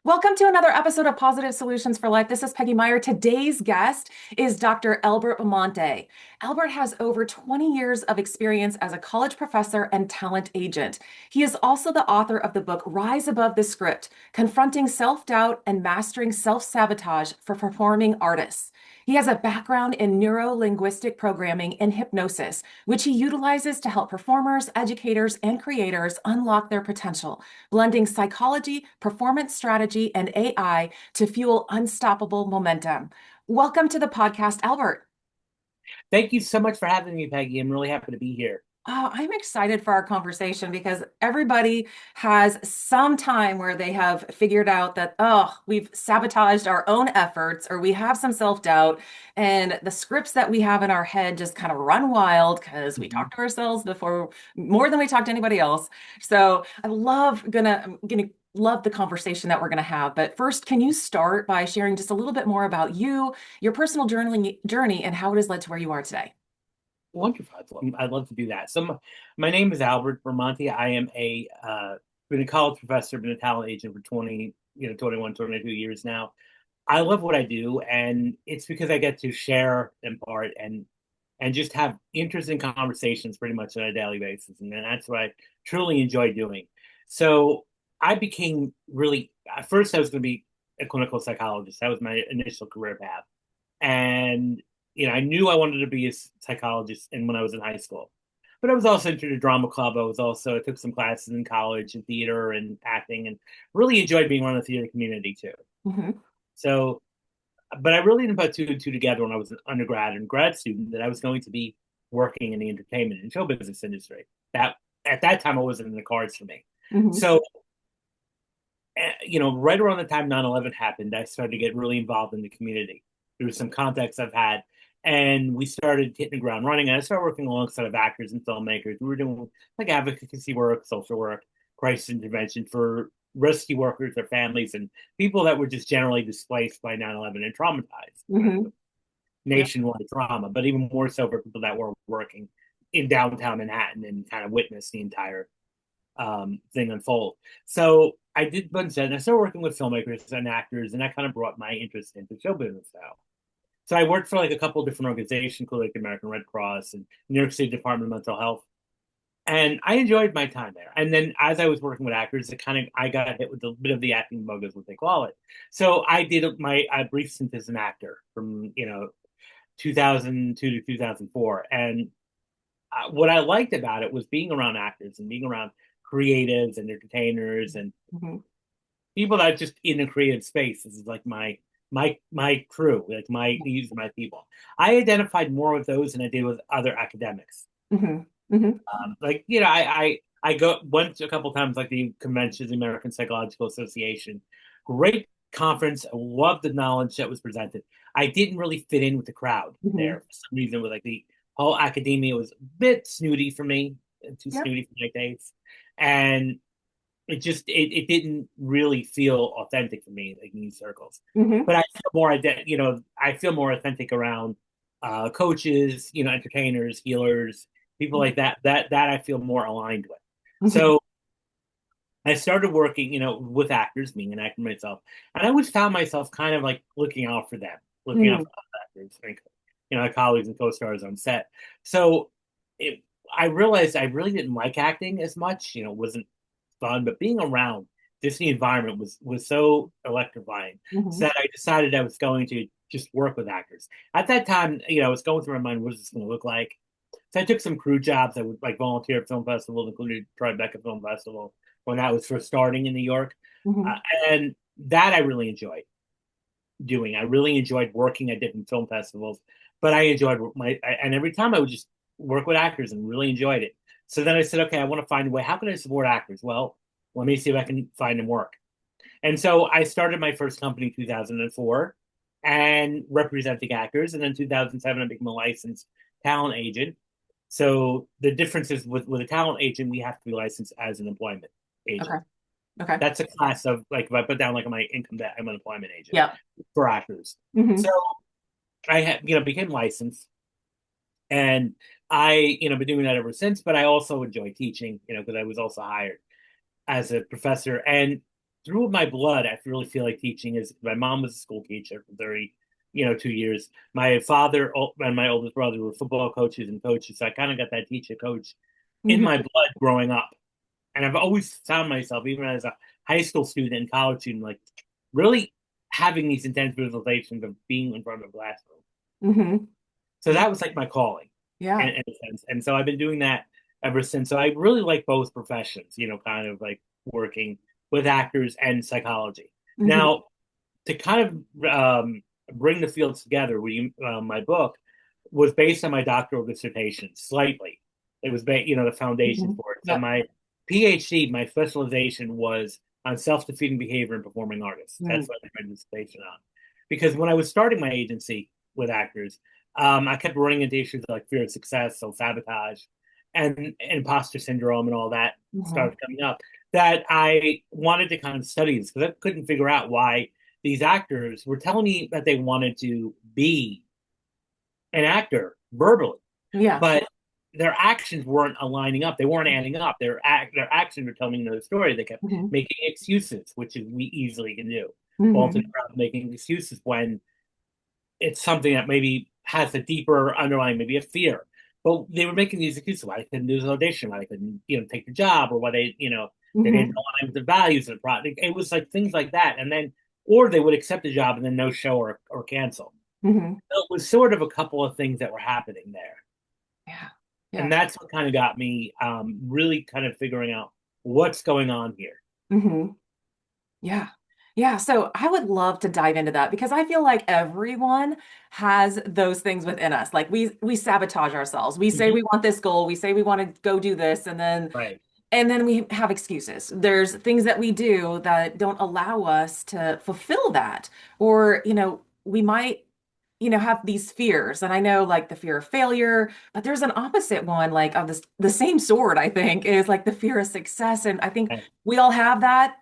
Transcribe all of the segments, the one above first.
Welcome to another episode of Positive Solutions for Life. This is Peggy Meyer. Today's guest is Dr. Albert Bramante. Albert has over 20 years of experience as a college professor and talent agent. He is also the author of the book Rise Above the Script: Confronting Self-Doubt and Mastering Self-Sabotage for Performing Artists. He has a background in neuro-linguistic programming and hypnosis, which he utilizes to help performers, educators, and creators unlock their potential, blending psychology, performance strategy, and AI to fuel unstoppable momentum. Welcome to the podcast, Albert. Thank you so much for having me, Peggy. I'm really happy to be here. Oh, I'm excited for our conversation because everybody has some time where they have figured out that, oh, we've sabotaged our own efforts or we have some self-doubt, and the scripts that we have in our head just kind of run wild because we Mhm. talk to ourselves before more than we talk to anybody else. So I'm gonna love the conversation that we're gonna have. But first, can you start by sharing just a little bit more about you, your personal journey, and how it has led to where you are today? Wonderful. I'd love to do that. My name is Albert Bramante. I am been a college professor, been a talent agent for 20, 21, 22 years now. I love what I do, and it's because I get to share, impart, and just have interesting conversations pretty much on a daily basis, and that's what I truly enjoy doing. So I became really at first I was going to be a clinical psychologist. That was my initial career path. And I knew I wanted to be a psychologist and when I was in high school. But I was also into the drama club. I took some classes in college in theater and acting and really enjoyed being around the theater community too. Mhm. So, but I really didn't put two and two together when I was an undergrad and grad student that I was going to be working in the entertainment and show business industry. That at that time it wasn't in the cards for me. Mhm. So, right around the time 9/11 happened, I started to get really involved in the community. There was some contacts I've had, and we started hitting the ground running. And I started working alongside of actors and filmmakers. We were doing like advocacy work, social work, crisis intervention for rescue workers, their families, and people that were just generally displaced by 9/11 and traumatized, right? Mhm. Yep. Nationwide trauma, but even more so for people that were working in downtown Manhattan and kind of witnessed the entire thing unfold. So I did a bunch of that, and I started working with filmmakers and actors, and that kind of brought my interest into show business now. So I worked for like a couple of different organizations, including like the American Red Cross and New York City Department of Mental Health, and I enjoyed my time there. And then as I was working with actors, I got hit with a bit of the acting bug, as what they call it. So I did my brief stint as an actor from 2002 to 2004, and what I liked about it was being around actors and being around creatives and entertainers and Mhm. people that are just in a creative space. This is like my crew, like these are my people. I identified more with those than I did with other academics. Mhm. Mhm. I go once a couple times like the conventions, the American Psychological Association. Great conference. I loved the knowledge that was presented. I didn't really fit in with the crowd Mhm. there for some reason. With like the whole academia was a bit snooty for me, too Yep. snooty for my taste, and it didn't really feel authentic for me like in these circles. Mhm. But I feel more authentic around coaches, entertainers, healers, people like that I feel more aligned with. Mhm. So I started working, with actors, being an actor myself, and I always found myself kind of like looking out for them, looking out Mhm. for other actors, like, colleagues and co-stars on set. So it, I realized I really didn't like acting as much. It wasn't fun, but being around just the environment was so electrifying. So Mhm. that I decided I was going to just work with actors. At that time, I was going through my mind, what is this going to look like? So I took some crew jobs. I would like volunteer at film festivals, including Tribeca Film Festival when that was first starting in New York, uh, Mhm. and that I really enjoyed doing. I really enjoyed working at different film festivals, but I enjoyed and every time I would just work with actors and really enjoyed it. So then I said, okay, I want to find a way. How can I support actors? Well, let me see if I can find them work. And so I started my first company in 2004 and representing actors. And then 2007, I became a licensed talent agent. So the difference is with a talent agent, we have to be licensed as an employment Okay. agent. Okay. That's a class of like if I put down like my income that I'm an employment agent Yeah. for actors. So Mhm. I had became licensed and I been doing that ever since. But I also enjoy teaching, because I was also hired as a professor. And through my blood, I really feel like teaching is. My mom was a school teacher for 30, 2 years. My father and my oldest brother were football coaches and coaches, so I kind of got that teacher coach in Hmm. my blood growing up. And I've always found myself, even as a high school student and college student, like really having these intense visualizations of being in front of a classroom. Hmm. So that was like my calling Yeah. in a sense. And so I've been doing that ever since. So I really like both professions, kind of like working with actors and psychology. Hmm. Now, to kind of bring the fields together, my book was based on my doctoral dissertation slightly. It was, the foundation Hmm. for it. So Yep. my PhD, my specialization was on self-defeating behavior in performing artists. Mm. That's what I did my dissertation on. Because when I was starting my agency with actors, I kept running into issues like fear of success, self-sabotage, and imposter syndrome, and all that Hmm. started coming up. That I wanted to kind of study this because I couldn't figure out why these actors were telling me that they wanted to be an actor verbally, Yeah. but their actions weren't aligning up. They weren't adding up. Their actions were telling another story. They kept Hmm. making excuses, which is we easily can do. Fall to the Hmm. ground making excuses when it's something that maybe has a deeper underlying, maybe a fear. But they were making these excuses why they couldn't do this audition, why they couldn't, take the job, or why they didn't Hmm. align with the values of the product. It was like things like that, and then or they would accept the job and then no show or cancel. Hmm. So it was sort of a couple of things that were happening there, Yeah. and Yeah. that's what kind of got me really kind of figuring out what's going on here. Hmm. Yeah. Yeah. So I would love to dive into that because I feel like everyone has those things within us. Like we sabotage ourselves. We say Mhm. we want this goal, we say we want to go do this, Right. and then we have excuses. There's things that we do that don't allow us to fulfill that. Or, we might have these fears. And I know like the fear of failure, but there's an opposite one, like of this, the same sword, I think, is like the fear of success. And I think Right. we all have that.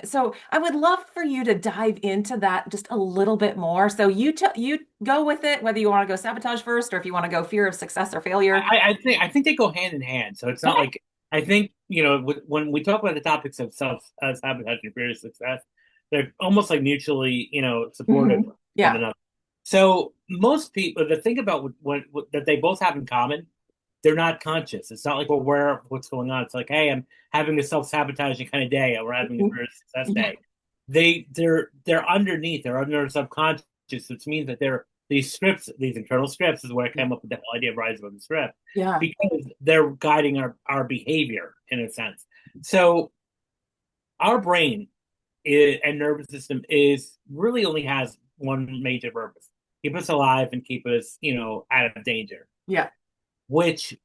So I would love for you to dive into that just a little bit more. So you go with it, whether you want to go sabotage first or if you want to go fear of success or failure. I think they go hand in hand. So it's not Okay. like I think when we talk about the topics of self sabotage and fear of success, they're almost like mutually supportive Hmm. of one Yeah. another. So most people, the thing about what that they both have in common, they're not conscious. It's not like we're aware of what's going on. It's like, hey, I'm having a self sabotaging kind of day, or we're having a Mhm. fear of success Yeah. day. They're underneath. They're under subconscious, which means that they're these scripts, these internal scripts, is where I came up with the whole idea of rise above the script Yeah. because they're guiding our behavior in a sense. So our brain and nervous system is really only has one major purpose: keep us alive and keep us, out of danger. Yeah. Which,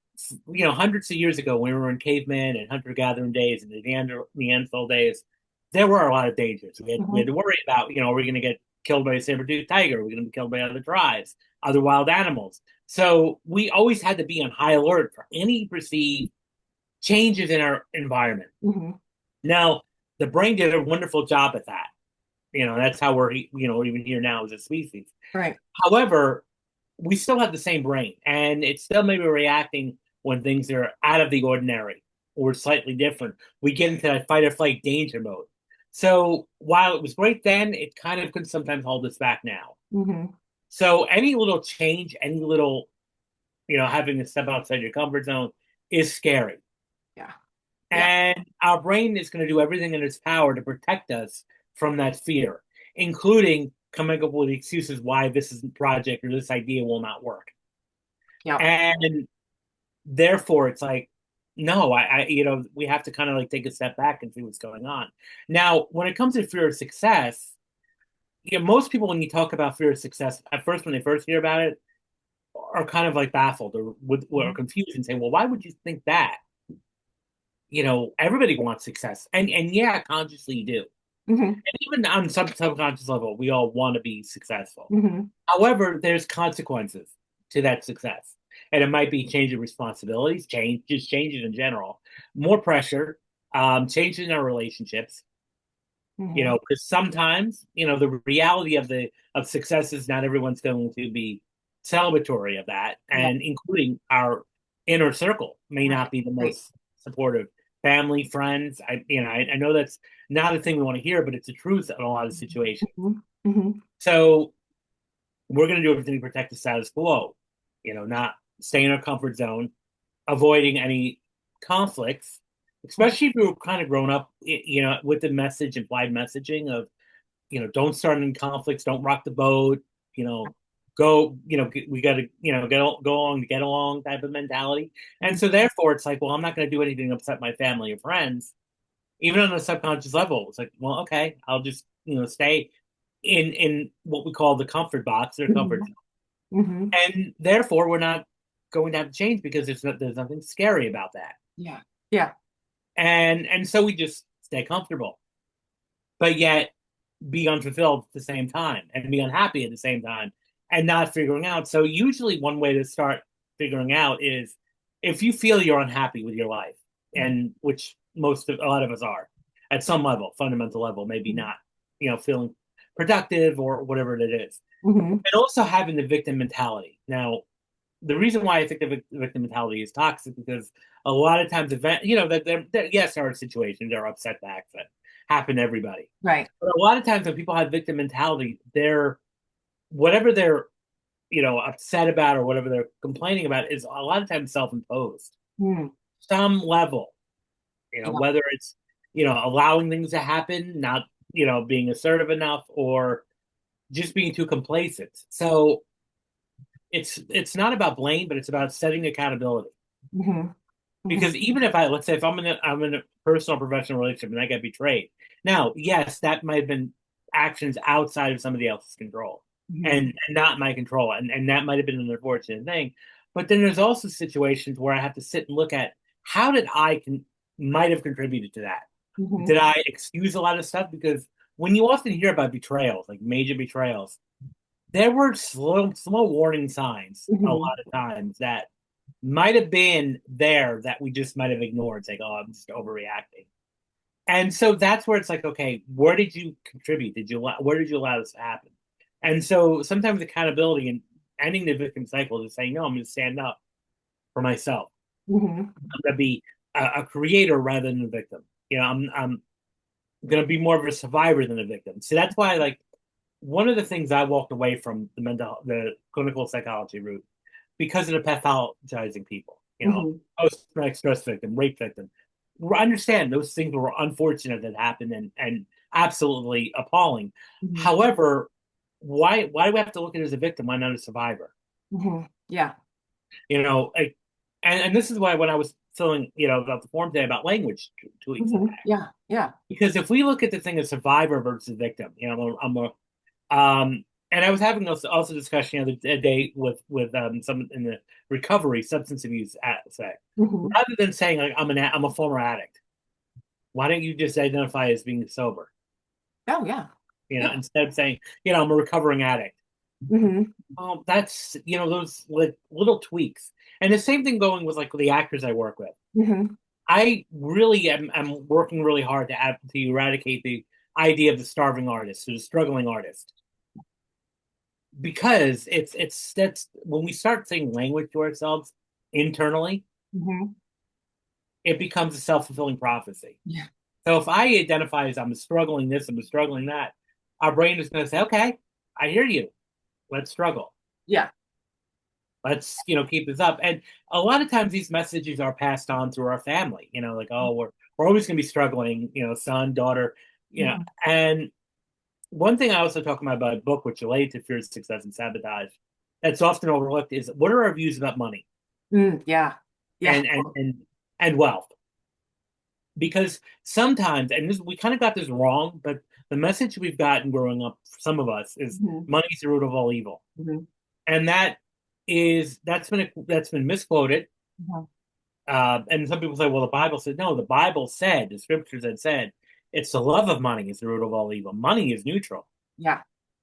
hundreds of years ago, when we were in caveman and hunter gathering days and the Neanderthal days, there were a lot of dangers. We had Hmm. to worry about, are we going to get killed by a saber-toothed tiger? Are we going to be killed by other tribes, other wild animals? So we always had to be on high alert for any perceived changes in our environment. Hmm. Now, the brain did a wonderful job at that. That's how we're, even here now as a species. Right. However, we still have the same brain, and it's still maybe reacting when things are out of the ordinary or slightly different. We get into that fight or flight danger mode. So while it was great then, it kind of can sometimes hold us back now. Hmm. So any little change, any little, having to step outside your comfort zone is scary. Yeah. Yeah. And our brain is going to do everything in its power to protect us from that fear, including coming up with excuses why this is project or this idea will not work. Yeah. And therefore, it's like, no, we have to kind of like take a step back and see what's going on. Now, when it comes to fear of success, most people, when you talk about fear of success, at first, when they first hear about it, are kind of like baffled or Hmm. confused and say, well, why would you think that? Everybody wants success. And yeah, consciously you do. Hmm. And even on some subconscious level, we all want to be successful. Hmm. However, there's consequences to that success. And it might be change of responsibilities, just changes in general, more pressure, changes in our relationships, Hmm. because sometimes, the reality of success is not everyone's going to be celebratory of that, Yeah. and including our inner circle may Right. not be the Right. most supportive. Family, friends, I know that's not a thing we want to hear, but it's the truth in a lot of situations. Mhm. Mhm. So we're going to do everything to protect the status quo, not stay in our comfort zone, avoiding any conflicts, especially if you're kind of grown up, with the message, implied messaging of, don't start any conflicts, don't rock the boat, you know, go, we got to, go along to get along type of mentality. And Mhm. so therefore it's like, well, I'm not going to do anything to upset my family or friends, even on a subconscious level. It's like, well, okay, I'll just, stay in what we call the comfort box or comfort Mhm. zone. Mhm. And therefore we're not going to have to change because there's nothing scary about that. Yeah. Yeah. And so we just stay comfortable, but yet be unfulfilled at the same time and be unhappy at the same time and not figuring out. So usually one way to start figuring out is if you feel you're unhappy with your life, Mhm. and which a lot of us are at some level, fundamental level, maybe not, feeling productive or whatever it is. Mhm. And also having the victim mentality. Now, the reason why I think the victim mentality is toxic because a lot of times, yes, there are situations, there are upset backs that happen to everybody. Right. But a lot of times when people have victim mentality, whatever they're, upset about or whatever they're complaining about is a lot of times self-imposed. Mm. Some level, Yeah. whether it's, allowing things to happen, not, being assertive enough or just being too complacent. So it's not about blame, but it's about setting accountability. Mhm. Mhm. Because even if let's say if I'm in a personal professional relationship and I get betrayed, now yes, that might have been actions outside of somebody else's control Mhm. and not my control, and that might have been an unfortunate thing. But then there's also situations where I have to sit and look at how did might have contributed to that. Mhm. Did I excuse a lot of stuff? Because when you often hear about betrayals, like major betrayals, there were slow warning signs a Mhm. lot of times that might have been there that we just might have ignored. It's like, oh, I'm just overreacting. And so that's where it's like, okay, where did you contribute? Where did you allow this to happen? And so sometimes accountability and ending the victim cycle is saying, no, I'm going to stand up for myself. Mhm. I'm going to be a creator rather than a victim. I'm going to be more of a survivor than a victim. So that's why, like, one of the things I walked away from the clinical psychology route because of the pathologizing people, Mhm. post-traumatic stress victim, rape victim. Understand those things were unfortunate that happened and absolutely appalling. Mhm. However, why do we have to look at it as a victim? Why not a survivor? Mhm. Yeah. Like, and this is why when I was filling, about the form today about language 2 weeks ago, Mhm. Yeah. Yeah. because if we look at the thing as survivor versus victim, and I was having also discussion the other day with someone in the recovery substance abuse aspect. Mhm. Rather than saying like I'm a former addict, why don't you just identify as being sober? Oh, yeah. Yeah. Instead of saying I'm a recovering addict. Mhm. Well, that's those like little tweaks, and the same thing going with like the actors I work with. Mhm. I really am working really hard to eradicate the idea of the starving artist or the struggling artist because it's that's when we start saying language to ourselves internally, Mhm. it becomes a self-fulfilling prophecy. Yeah. So if I identify as I'm struggling this, I'm struggling that, our brain is going to say, okay, I hear you. Let's struggle. Yeah. Let's keep this up. And a lot of times these messages are passed on through our family. Like, oh, we're always going to be struggling. Son, daughter. Mhm. And one thing I also talk about a book which relates to fear, success, and sabotage that's often overlooked is what are our views about money Mm. Yeah. Yeah. and wealth? Because sometimes, and we kind of got this wrong, but the message we've gotten growing up, some of us, is Mhm. money's the root of all evil, Mhm. and that's been misquoted. Mhm. And some people say, well, the Bible said no. The Bible said, the scriptures had said, it's the love of money is the root of all evil. Money is neutral. Yeah.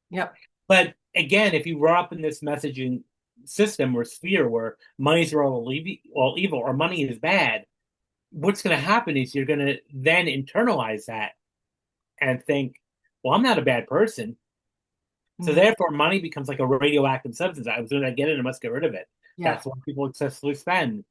Yep. But again, if you grow up in this messaging system or sphere where money's all evil or money is bad, what's going to happen is you're going to then internalize that and think, well, I'm not a bad person. So Mhm. therefore, money becomes like a radioactive substance. As soon as I get it, I must get rid of it. Yeah. That's what people excessively spend.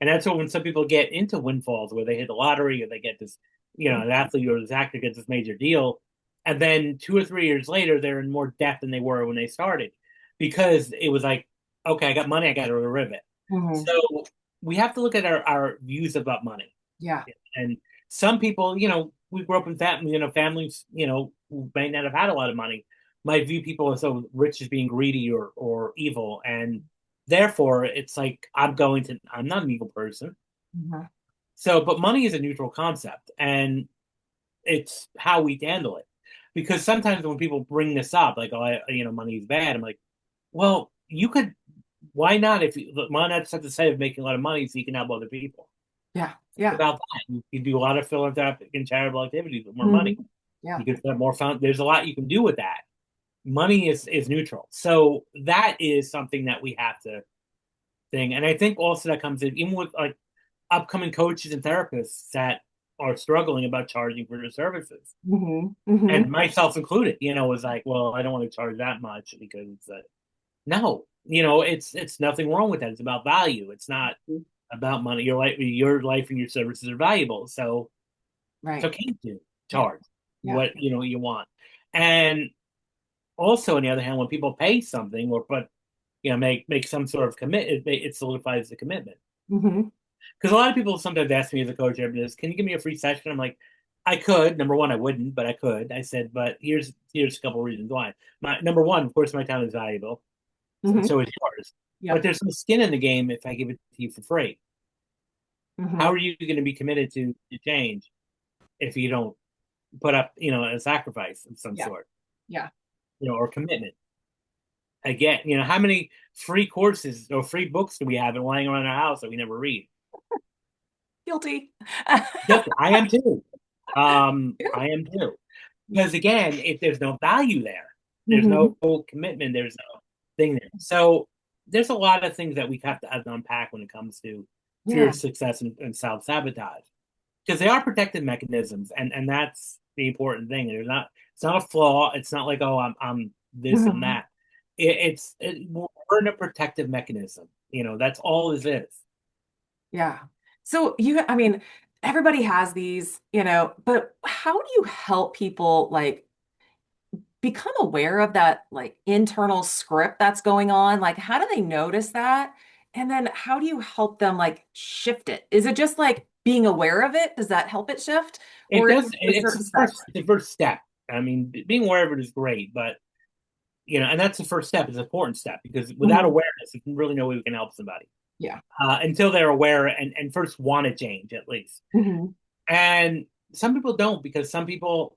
And that's what when some people get into windfalls where they hit the lottery or they get this, an athlete or this actor gets this major deal, and then 2 or 3 years later, they're in more debt than they were when they started, because it was like, okay, I got money, I got to live it. Hmm. So we have to look at our views about money. Yeah. And some people, we grew up in families, who may not have had a lot of money, might view people as so rich as being greedy or evil. And therefore, it's like, I'm not an evil person. Hmm. So, but money is a neutral concept, and it's how we handle it. Because sometimes when people bring this up, like, oh, money is bad, I'm like, well, why not? Why not set the side of making a lot of money so you can help other people? Yeah. Yeah. About that. You do a lot of philanthropic and charitable activities with more money. Hmm. Yeah. You can have more fun. There's a lot you can do with that. Money is neutral. So that is something that we have to think. And I think also that comes in even with like upcoming coaches and therapists that are struggling about charging for their services. Hmm. Hmm. And myself included, was like, well, I don't want to charge that much because no, it's nothing wrong with that. It's about value. It's not about money. Your life and your services are valuable. So it's Right. okay to Yeah. charge Yeah. what you want. And also, on the other hand, when people pay something or make some sort of commitment, it solidifies the commitment. Hmm. Because a lot of people sometimes ask me as a coach, can you give me a free session? I'm like, I could. Number one, I wouldn't, but I could. I said, but here's a couple of reasons why. Number one, of course, my time is valuable, and Hmm. so is yours. But Yep. there's some skin in the game if I give it to you for free. How Hmm. are you going to be committed to change if you don't put up, a sacrifice of some Yeah. sort, Yeah. or commitment? Again, how many free courses or free books do we have lying around our house that we never read? Guilty. Yes, I am too. I am too. Because again, if there's no value there, there's Hmm. no commitment, there's no thing there. So there's a lot of things that we have to unpack when it comes to fear Yeah. of success and self-sabotage. Because they are protective mechanisms, and that's the important thing. It's not a flaw. It's not like, oh, I'm this and Hmm. that. We're in a protective mechanism. That's all this is. Yeah. So I mean, everybody has these, but how do you help people like become aware of that like internal script that's going on? Like, how do they notice that? And then how do you help them like shift it? Is it just like being aware of it? Does that help it shift? It Or is does. it a It's certain steps? the first step. I mean, being aware of it is great, but and that's the first step. It's an important step because without Hmm. awareness, you can really know way we can help somebody Yeah. until they're aware and first want to change at least. Hmm. And some people don't because some people,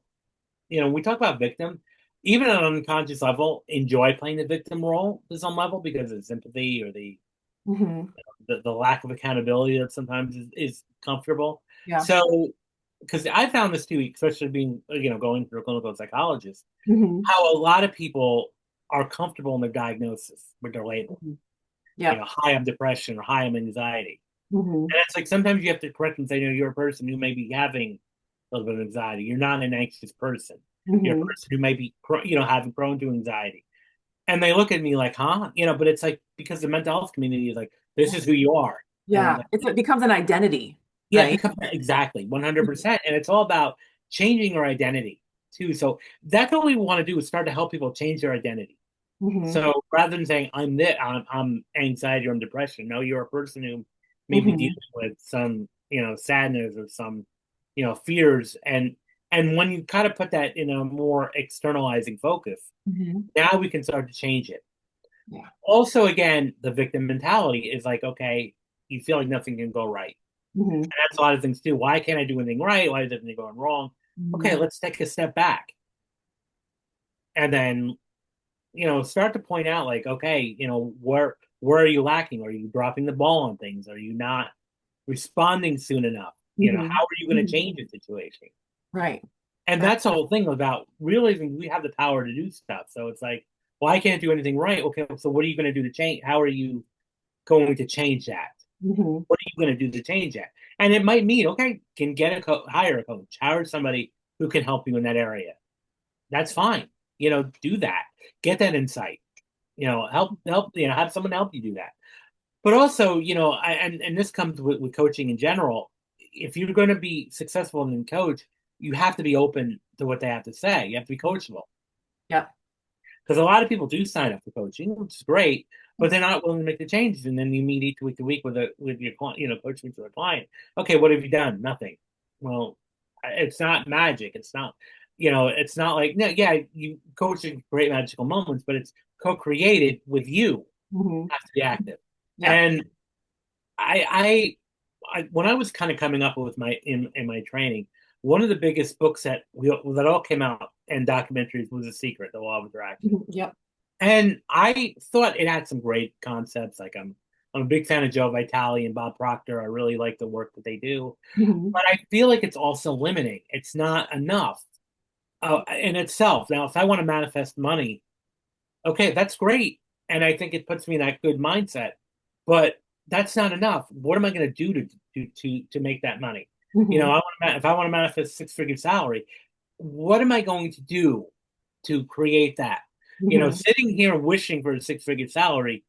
we talk about victim, even on an unconscious level, enjoy playing the victim role to some level because of sympathy or Hmm. the lack of accountability that sometimes is comfortable. Yeah. So, because I found this too, especially being, going through a clinical psychologist, Hmm. how a lot of people are comfortable in their diagnosis with their label, Hmm. Yeah. high on depression or high on anxiety. Hmm. And it's like sometimes you have to correct and say, you're a person who may be having a little bit of anxiety. You're not an anxious person. You're a Hmm. person who may be, having prone to anxiety. And they look at me like, huh? But it's like, because the mental health community is like, this is who you are. And I'm Yeah. like, It becomes an identity, yeah, right? become exactly 100%. And it's all about changing your identity too. So that's what we want to do is start to help people change their identity. Hmm. So rather than saying I'm anxiety or I'm depression, no, you're a person who may be dealing Hmm. with some, sadness or some, fears. And when you kind of put that in a more externalizing focus, Hmm. now we can start to change it. Yeah. Also, again, the victim mentality is like, okay, you feel like nothing can go right. Hmm. And that's a lot of things too. Why can't I do anything right? Why is everything going wrong? Okay, Hmm. let's take a step back and then start to point out like, okay, where are you lacking? Are you dropping the ball on things? Are you not responding soon enough? Hmm. How are you going to Hmm. change a situation? Right. And Right. that's the whole thing about realizing we have the power to do stuff. So it's like, well, I can't do anything right. Okay, so what are you going to do to change? How are you going to change that? Hmm. What are you going to do to change that? And it might mean, okay, can get hire a coach, hire somebody who can help you in that area. That's fine. Do that. Get that insight. Help. Have someone help you do that. But also, and this comes with coaching in general. If you're going to be successful in coach, you have to be open to what they have to say. You have to be coachable. Yep. Because a lot of people do sign up for coaching, which is great, but they're not willing to make the changes. And then you meet each week to week with your client, coaching to a client. Okay, what have you done? Nothing. Well, it's not magic. It's not, it's not like no, yeah, you coaching great magical moments, but it's co-created with you. Hmm. Have to be active. Yep. And I when I was kind of coming up with my in my training, one of the biggest books that all came out and documentaries was The Secret, The Law of Attraction. Mhm. Yep. And I thought it had some great concepts. Like I'm a big fan of Joe Vitale and Bob Proctor. I really like the work that they do, Hmm. but I feel like it's also limiting. It's not enough in itself. Now, if I want to manifest money, okay, that's great, and I think it puts me in that good mindset. But that's not enough. What am I going to do to make that money? Hmm. If I want to manifest six-figure salary, what am I going to do to create that? Hmm. Sitting here wishing for a six-figure salary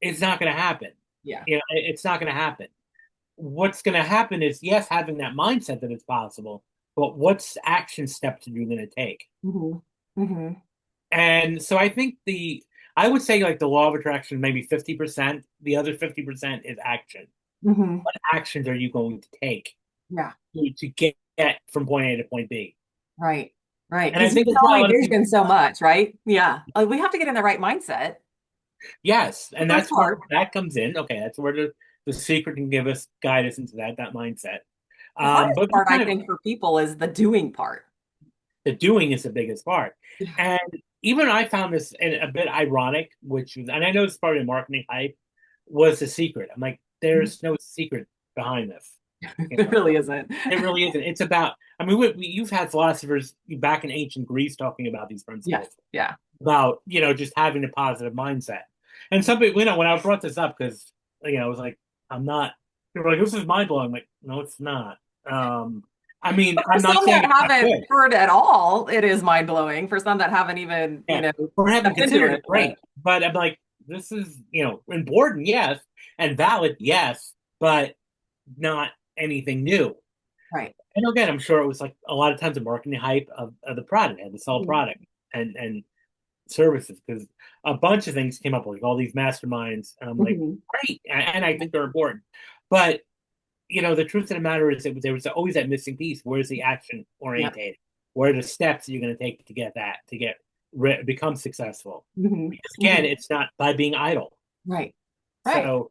is not going to happen. Yeah. It's not going to happen. What's going to happen is, yes, having that mindset that it's possible, but what's action steps are you going to take? Hmm. Hmm. And so I would say like the law of attraction, maybe 50%. The other 50% is action. Hmm. What actions are you going to take Yeah. to get from point A to point B? Right. Right. And I Because you think can that's why a only lot of people, vision so much, right? Yeah. We have to get in the right mindset. yes, The and first that's where part. that comes in. Okay, that's where the secret can give us guidance into that mindset. The hardest But part, I kind of think, for people is the doing part. the doing is the biggest part. Yeah. And even I found this a bit ironic, and I know it's part of the marketing hype, was the secret. I'm like, there's no secret behind this. You It know, really isn't. it really isn't. It's about, I mean, you've had philosophers back in ancient Greece talking about these Yes. principles, Yeah. about, just having a positive mindset. And some people, when I brought this up, because, I was like, I'm not, people were like, this is mind blowing. I'm like, no, it's not. I mean, But for I'm not some saying that it's not haven't good. heard at all, it is mind blowing. For some that haven't even, Yeah, or haven't stepped into considered it. it, But great. But I'm like, this is, important, yes, and valid, yes, but not anything new. right. And again, I'm sure it was like a lot of times the marketing hype of the product and the sell Mhm. product and services, because a bunch of things came up, like all these masterminds, and I'm like, Mhm. great, and I think they're important. But the truth of the matter is that there was always that missing piece. Where's the action Yep. orientated? Where are the steps that you're going to take to get that to get become successful? Mhm. Because again, Mhm. it's not by being idle. Right. Right. So,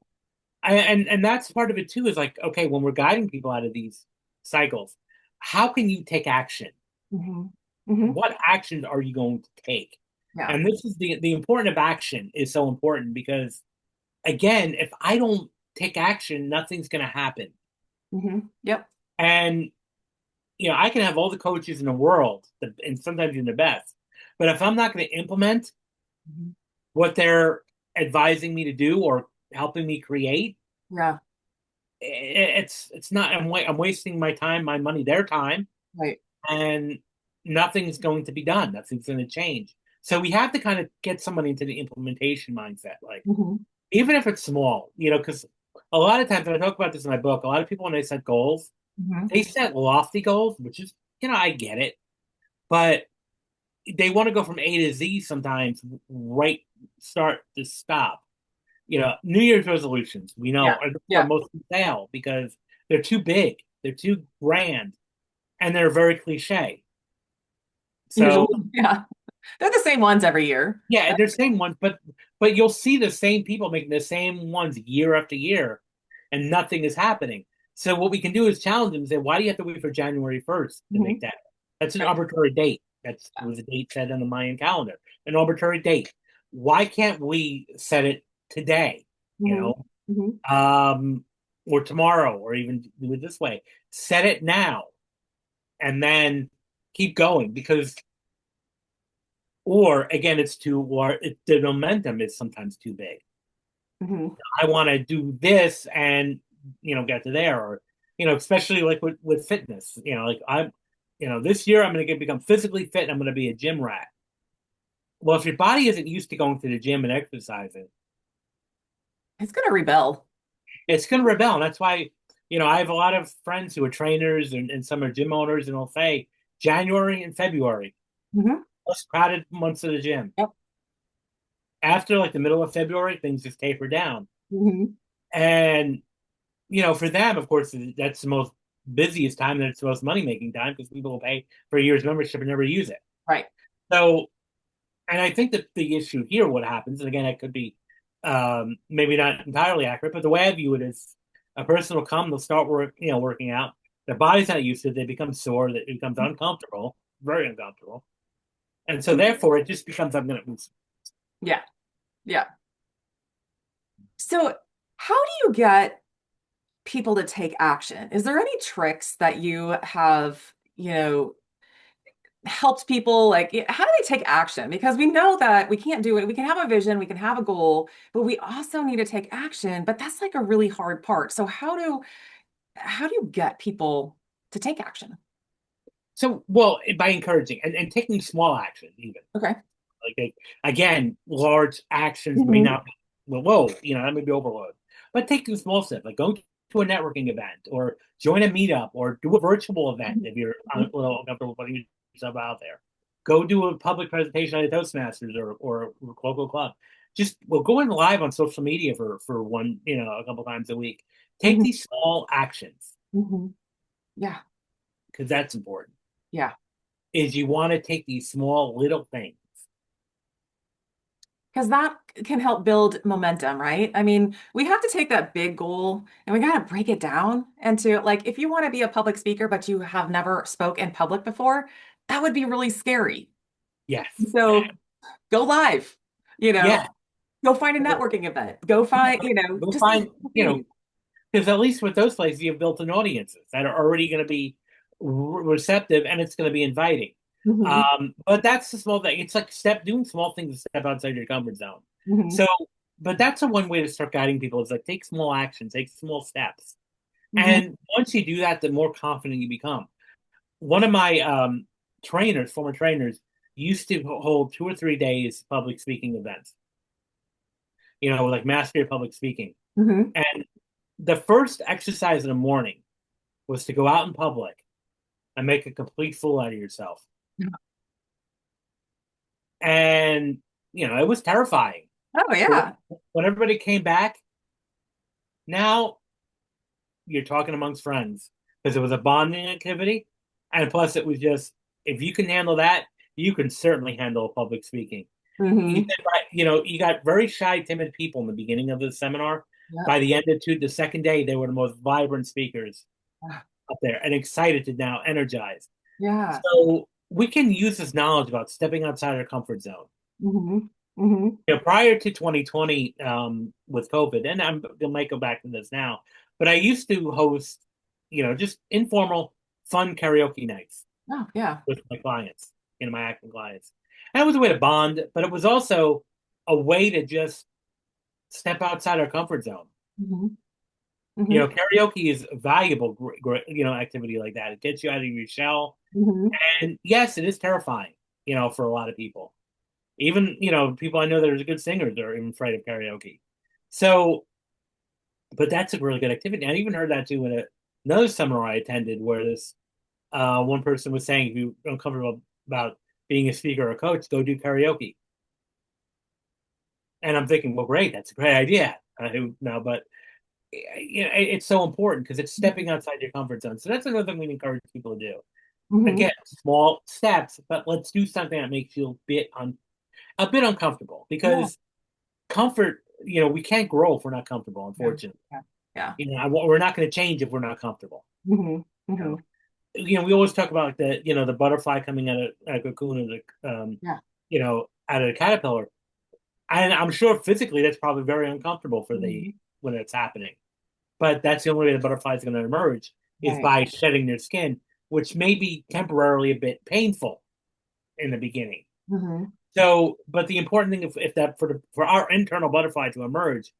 and that's part of it too. Is like, okay, when we're guiding people out of these cycles, how can you take action? Mhm. Mhm. What actions are you going to take? Yeah. And this is the important of action is so important, because again, if I don't take action, nothing's going to happen. Mhm. Yep. And I can have all the coaches in the world, and sometimes even the best, but if I'm not going to implement Mhm. what they're advising me to do or helping me create, Yeah. it's not. I'm wasting my time, my money, their time, Right. and nothing's going to be done. Nothing's going to change. So we have to kind of get somebody into the implementation mindset, like Mhm. even if it's small, because a lot of times, and I talk about this in my book, a lot of people when they set goals, Mhm. they set lofty goals, which is, I get it, but they want to go from A to Z sometimes, right start to stop. New Year's resolutions, we know, Yeah. are Yeah. mostly fail because they're too big, they're too grand, and they're very cliche. Usually, So yeah. They're the same ones every year. yeah, they're same ones, but you'll see the same people making the same ones year after year, and nothing is happening. So what we can do is challenge them and say, why do you have to wait for January 1st to make Mhm. that? That's an Right. arbitrary date. That was a date set on the Mayan calendar, an arbitrary date. Why can't we set it today? You Mhm. know, Mhm. um, or tomorrow, or even do it this way. Set it now, and then keep going, because, or again, it's too, or the momentum is sometimes too big. Mhm. I want to do this and get to there, or especially like with fitness. Like this year I'm going to become physically fit. And I'm going to be a gym rat. Well, if your body isn't used to going to the gym and exercising, It's gonna rebel. it's going to rebel. And that's why I have a lot of friends who are trainers and some are gym owners, and they'll say January and February, Hmm. most crowded months of the gym. Yep. After like the middle of February, things just taper down. Hmm. And, for them, of course, that's the most busiest time and it's the most money making time because people will pay for a year's membership and never use it. Right. So, and I think that the issue here, what happens, and again, it could be maybe not entirely accurate, but the way I view it is a person will come, they'll start working out. Their body's not used to it. They become sore. It becomes uncomfortable, very uncomfortable. And so therefore it just becomes, I'm going to lose. Yeah. Yeah. So how do you get people to take action? Is there any tricks that you have, helped people like how do they take action? Because we know that we can't do it. We can have a vision, we can have a goal, but we also need to take action. But that's like a really hard part. So how do you get people to take action? So, well, by encouraging and taking small action, even Okay. again, large actions may Hmm. not be, well, whoa, that may be overload, but taking small steps, like go to a networking event or join a meetup or do a virtual event if you're a little uncomfortable putting yourself out there. Go do a public presentation at a Toastmasters or a local club. Just, well, going live on social media for one, a couple times a week. Take Hmm. these small actions Hmm. Yeah. because that's important. Yeah. Is you want to take these small little things. Because that can help build momentum, right? I mean, we have to take that big goal and we got to break it down into like, if you want to be a public speaker, but you have never spoke in public before, that would be really scary. Yes. So go live, you know, Yeah. go find a networking event, go find, Go just these find, little things. because at least with those places, you've built an audiences that are already going to be receptive and it's going to be inviting. Hmm. But that's the small thing. It's like doing small things to step outside your comfort zone. Hmm. So, but that's a one way to start guiding people is like take small actions, take small steps. Hmm. And once you do that, the more confident you become. One of my former trainers, used to hold 2 or 3 days public speaking events, like mastery of public speaking. Hmm. And the first exercise in the morning was to go out in public and make a complete fool out of yourself. And, it was terrifying. Oh, But yeah. when everybody came back, now you're talking amongst friends because it was a bonding activity. And plus, it was just, if you can handle that, you can certainly handle public speaking. You Hmm. did right, you got very shy, timid people in the beginning of the seminar. Yep. By the end of the second day, they were the most vibrant speakers up there and excited to now energize. Yeah. So we can use this knowledge about stepping outside our comfort zone. Hmm. Hmm. Prior to 2020, with COVID, and I might go back to this now, but I used to host, just informal, fun karaoke nights Oh, yeah. with my clients, my acting clients. And it was a way to bond, but it was also a way to just step outside our comfort zone. Hmm. Hmm. Karaoke is a valuable, activity like that. It gets you out of your shell. Hmm. And yes, it is terrifying, for a lot of people. Even, people I know that are good singers are even afraid of karaoke. So, but that's a really good activity. I even heard that too in another seminar I attended where this one person was saying if you're uncomfortable about being a speaker or a coach, go do karaoke. And I'm thinking, well, great, that's a great idea. No, but it's so important because it's stepping outside your comfort zone. So that's another thing we encourage people to do. Hmm. Again, small steps, but let's do something that makes you a bit uncomfortable Yeah. because comfort, we can't grow if we're not comfortable, Yeah. unfortunately. Yeah. Yeah. We're not going to change if we're not comfortable. Hmm. You Hmm. know, we always talk about the butterfly coming out of a cocoon of the, Yeah. out of a caterpillar. And I'm sure physically that's probably very uncomfortable Hmm. when it's happening. But that's the only way the butterfly is going to emerge is Right. by shedding their skin, which may be temporarily a bit painful in the beginning. Hmm. So, but the important thing, if that for our internal butterfly to emerge,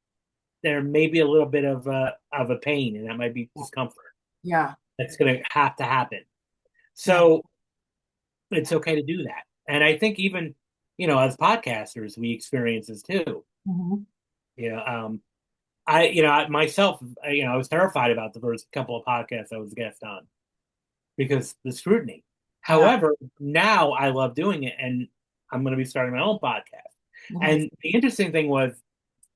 there may be a little bit of a pain, and that might be discomfort. Yeah. That's going to have to happen. Yeah. So it's okay to do that. And I think even as podcasters, we experience this too. Hmm. You know, um, myself, I was terrified about the first couple of podcasts I was a guest on because the scrutiny. Yeah. However, now I love doing it, and I'm going to be starting my own podcast. Nice. And the interesting thing was,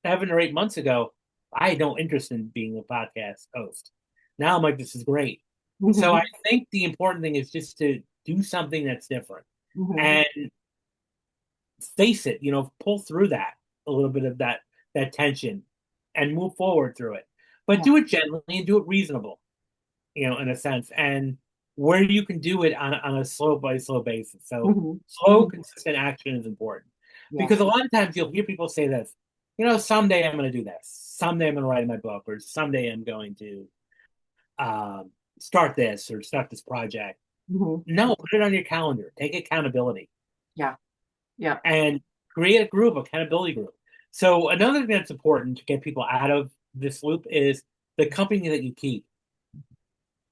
7 or 8 months ago, I had no interest in being a podcast host. Now I'm like, this is great. So I Hmm. think the important thing is just to do something that's different Hmm. and face it, pull through that a little bit of that tension and move forward through it. But Yeah. do it gently and do it reasonable, in a sense. And where you can do it on a slow by slow basis. So Hmm. slow, Hmm. consistent action is important. Because a Yes. lot of times you'll hear people say this, someday I'm going to do this. Someday I'm going to write my book, or someday I'm going to um, start this or start this project. Hmm. No, put it on your calendar. Take accountability Yeah. Yeah. and create a group, accountability group. So another thing that's important to get people out of this loop is the company that you keep,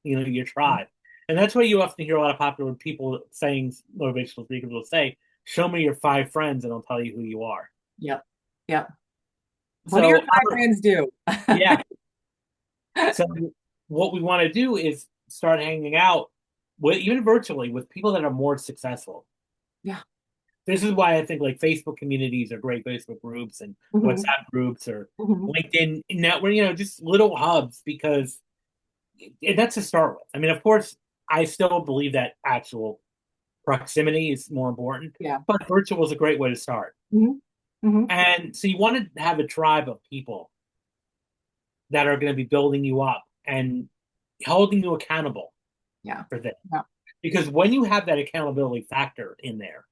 your tribe. And that's why you often hear a lot of popular people saying, motivational speakers will say, show me your 5 friends and I'll tell you who you are. Yep. Yep. What do your So, five friends do? yeah. So what we want to do is start hanging out with, even virtually, with people that are more successful. Yeah. This is why I think like Facebook communities are great, Facebook groups and Hmm. WhatsApp groups or Hmm. LinkedIn network, just little hubs because that's to start with. I mean, of course, I still believe that actual proximity is more important, Yeah. but virtual is a great way to start. Hmm. Hmm. And so you want to have a tribe of people that are going to be building you up and holding you accountable Yeah. for this. Yeah. Because when you have that accountability factor in there,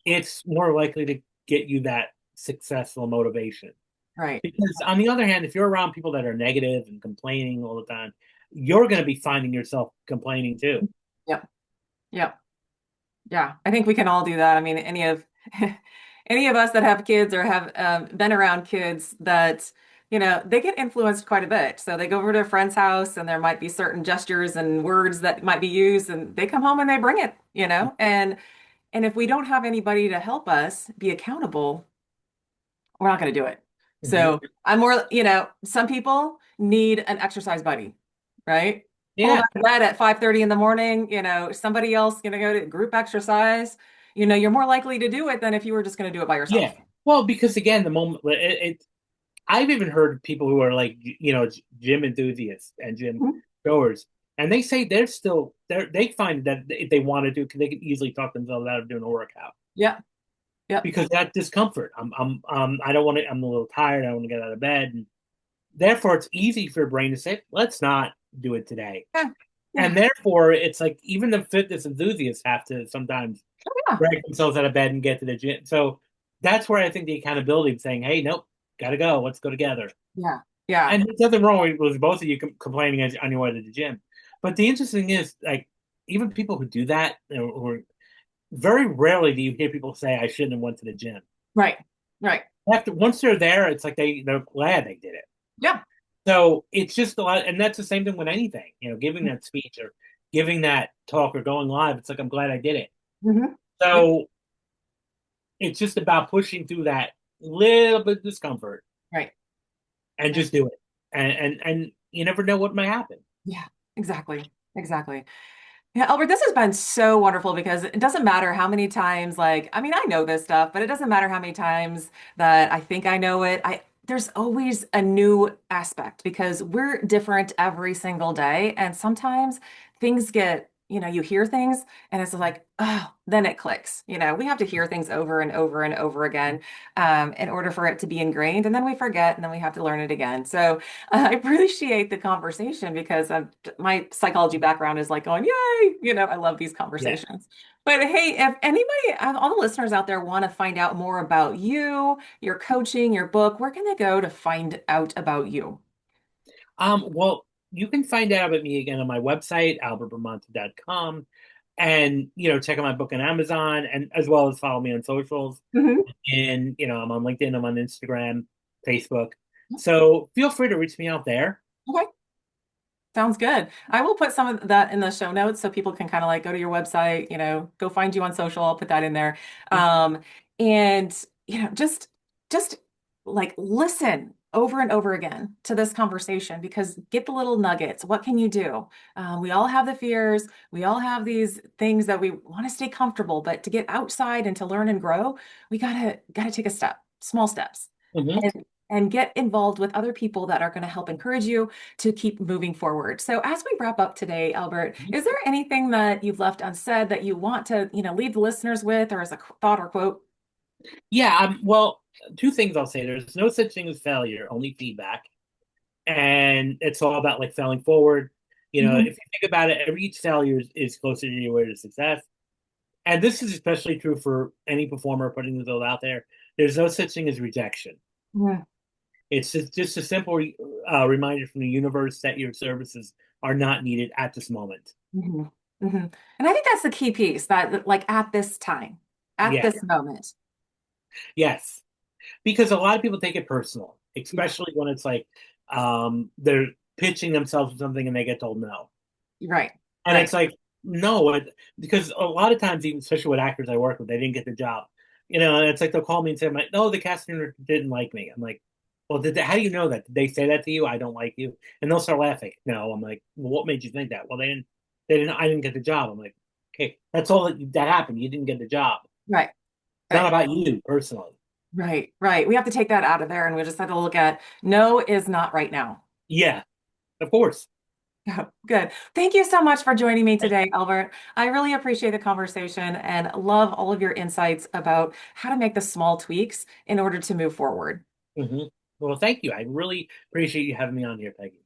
it's more likely to get you that successful motivation. Right. Because on the other hand, if you're around people that are negative and complaining all the time, you're going to be finding yourself complaining too. Yep. Yep. Yeah. I think we can all do that. I mean, any of us that have kids or have been around kids that, they get influenced quite a bit. So they go over to a friend's house and there might be certain gestures and words that might be used and they come home and they bring it, and if we don't have anybody to help us be accountable, we're not going to do it. Mhm. So I'm more, some people need an exercise buddy, right? Pull Yeah, that bed at 5:30 in the morning, somebody else going to go to group exercise. You're more likely to do it than if you were just going to do it by yeah. yourself. Well, because again, the moment I've even heard people who are like, gym enthusiasts and gym Mhm. goers, and they say they find that if they want to do, they can easily talk themselves out of doing a workout Yep. Yep. because that discomfort. I don't want to. I'm a little tired. I want to get out of bed, and therefore it's easy for your brain to say, let's not do it today. Yeah. Yeah. And therefore, it's like even the fitness enthusiasts have to sometimes Yeah. drag themselves out of bed and get to the gym. So that's where I think the accountability of saying, "Hey, nope, gotta go. Let's go together." Yeah. Yeah. And there's nothing wrong with both of you complaining on your way to the gym. But the interesting is, like, even people who do that, who are, very rarely do you hear people say, "I shouldn't have went to the gym." Right. Right. After once they're there, it's like they're glad they did it. Yeah. So it's just a lot, and that's the same thing with anything, giving that speech or giving that talk or going live. It's like I'm glad I did it. Hmm. Yep. So it's just about pushing through that little bit of discomfort Right. and Right. just do it. And you never know what might happen. Yeah. Exactly. Exactly. Yeah, Albert, this has been so wonderful because it doesn't matter how many times, like, I mean, I know this stuff, but it doesn't matter how many times that I think I know it. There's always a new aspect because we're different every single day. And sometimes things get, you hear things and it's like, oh, then it clicks. We have to hear things over and over and over again in order for it to be ingrained. And then we forget and then we have to learn it again. So I appreciate the conversation because my psychology background is like going, yay, I love these Yeah. conversations. But hey, if anybody, all the listeners out there want to find out more about you, your coaching, your book, where can they go to find out about you? Well, you can find out about me again on my website, albertbramante.com, and check out my book on Amazon, and as well as follow me on socials. Mhm. And I'm on LinkedIn, I'm on Instagram, Facebook. So feel free to reach me out there. Okay. Sounds good. I will put some of that in the show notes so people can kind of like go to your website, go find you on social. I'll put that in there. Yeah. And just like listen over and over again to this conversation because get the little nuggets. What can you do? We all have the fears. We all have these things that we want to stay comfortable, but to get outside and to learn and grow, we gotta take a step, small steps, Hmm. and get involved with other people that are going to help encourage you to keep moving forward. So as we wrap up today, Albert, is there anything that you've left unsaid that you want to, leave the listeners with, or as a thought or quote? Yeah, well, two things I'll say. There's no such thing as failure, only feedback. And it's all about like failing forward. If Mhm. you think about it, every each failure is closer to your way to success. And this is especially true for any performer putting themselves out there. There's no such thing as rejection. Yeah. It's just a simple reminder from the universe that your services are not needed at this moment. Mhm. Mhm. And I think that's the key piece that, like, at this time, at Yes, this moment. yes. Because a lot of people take it personal, Yeah. especially when it's like they're pitching themselves to something and they get told no. Right. And Right. it's like, no, because a lot of times, even especially with actors I work with, they didn't get the job. And it's like they'll call me and say, like, no, the casting director didn't like me. I'm like, well, how do you know that? Did they say that to you? I don't like you. And they'll start laughing. No, I'm like, well, what made you think that? Well, I didn't get the job. I'm like, okay, that's all that happened. You didn't get the job. Right. It's not Right. about you personally. Right. Right. We have to take that out of there and we just have to look at no is not right now. Yeah, of course. Good. Thank you so much for joining me today, Albert. I really appreciate the conversation and love all of your insights about how to make the small tweaks in order to move forward. Hmm. Well, thank you. I really appreciate you having me on here, Peggy.